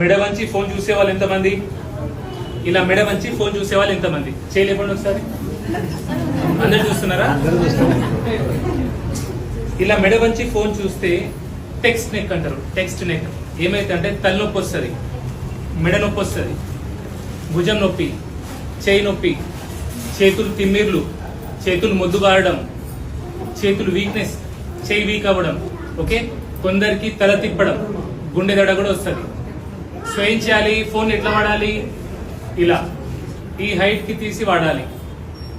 మెడ వంచి ఫోన్ చూసే వాళ్ళు ఎంతమంది? ఇలా మెడ వంచి ఫోన్ చూసే వాళ్ళు ఎంతమంది? చేయలేకుండా ఒకసారి అందరు చూస్తున్నారా? ఇలా మెడ వంచి ఫోన్ చూస్తే టెక్స్ట్ నెక్ అంటారు. టెక్స్ట్ నెక్ ఏమైతే అంటే తలనొప్పి వస్తుంది, మెడ నొప్పి వస్తుంది, భుజం నొప్పి, చేయి నొప్పి, చేతులు తిమ్మిర్లు, చేతులు మొద్దుగారడం, చేతులు వీక్నెస్, చేయి వీక్ అవ్వడం, ఓకే, కొందరికి తల తిప్పడం, గుండె దడ కూడా వస్తుంది. సో ఏం చేయాలి? ఫోన్ ఎట్లా వాడాలి? ఇలా ఈ హైట్ కి తీసి వాడాలి.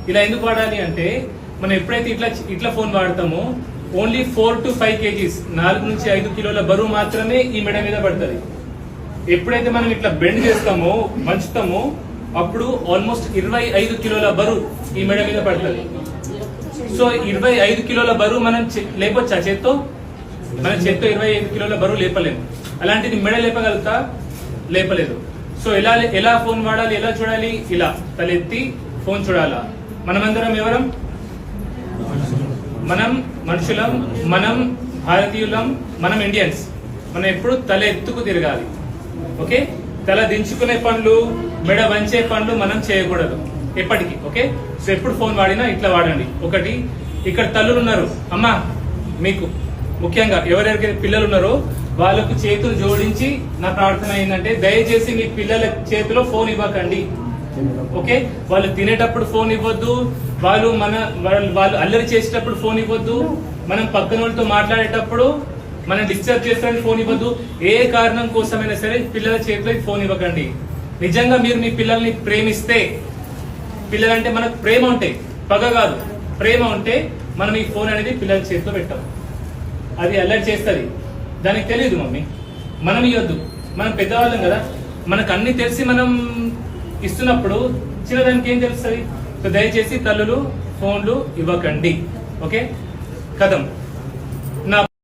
ఇలా ఎందుకు వాడాలి అంటే మనం ఎప్పుడైతే ఇట్లా ఫోన్ వాడతామో ఓన్లీ 4 to 5 kgs 4 నుంచి 5 కిలోల బరువు మాత్రమే ఈ మెడ మీద పడుతుంది. ఎప్పుడైతే మనం ఇట్లా బెండ్ చేస్తామో, వంచుతామో, అప్పుడు ఆల్మోస్ట్ 25 కిలోల బరువు ఈ మెడ మీద పడుతుంది. సో 25 కిలోల బరువు మనం లేపొచ్చా? చేత్తో మన చేత్తో 25 కిలోల బరువు లేపలేము. అలాంటిది మెడ లేపగలుగుతా? లేపలేదు. సో ఎలా ఫోన్ వాడాలి, ఎలా చూడాలి? ఇలా తలెత్తి ఫోన్ చూడాలా. మనమందరం ఎవరం? మనం మనుషులం, మనం భారతీయులం, మనం ఇండియన్స్. మనం ఎప్పుడు తల ఎత్తుకు తిరగాలి, ఓకే? తల దించుకునే పనులు, మెడ వంచే పనులు మనం చేయకూడదు ఎప్పటికీ, ఓకే? సో ఎప్పుడు ఫోన్ వాడినా ఇట్లా వాడండి. ఒకటి, ఇక్కడ తల్లులు ఉన్నారు, అమ్మా, మీకు ముఖ్యంగా ఎవరెవరికి పిల్లలు ఉన్నారో వాళ్ళకు చేతులు జోడించి నా ప్రార్థన ఏంటంటే దయచేసి మీ పిల్లల చేతిలో ఫోన్ ఇవ్వకండి, ఓకే? వాళ్ళు తినేటప్పుడు ఫోన్ ఇవ్వద్దు, వాళ్ళు అల్లరి చేసేటప్పుడు ఫోన్ ఇవ్వద్దు, మనం పక్కన వాళ్ళతో మాట్లాడేటప్పుడు మనం డిస్టర్బ్ చేస్తారని ఫోన్ ఇవ్వద్దు. ఏ కారణం కోసమైనా సరే పిల్లల చేతిలో ఫోన్ ఇవ్వకండి. నిజంగా మీరు మీ పిల్లల్ని ప్రేమిస్తే, పిల్లలంటే మనకు ప్రేమ ఉంటే, పగ కాదు, ప్రేమ ఉంటే మనం ఈ ఫోన్ అనేది పిల్లల చేతిలో పెట్టాం. అది అల్లరి చేస్తుంది, దానికి తెలియదు మమ్మీ, మనం ఇవ్వద్దు. మనం పెద్దవాళ్ళం కదా, మనకు అన్ని తెలిసి మనం ఇస్తున్నప్పుడు చిన్నదానికి ఏం తెలుస్తుంది? సో దయచేసి తల్లులు ఫోన్లు ఇవ్వకండి, ఓకే? కథం.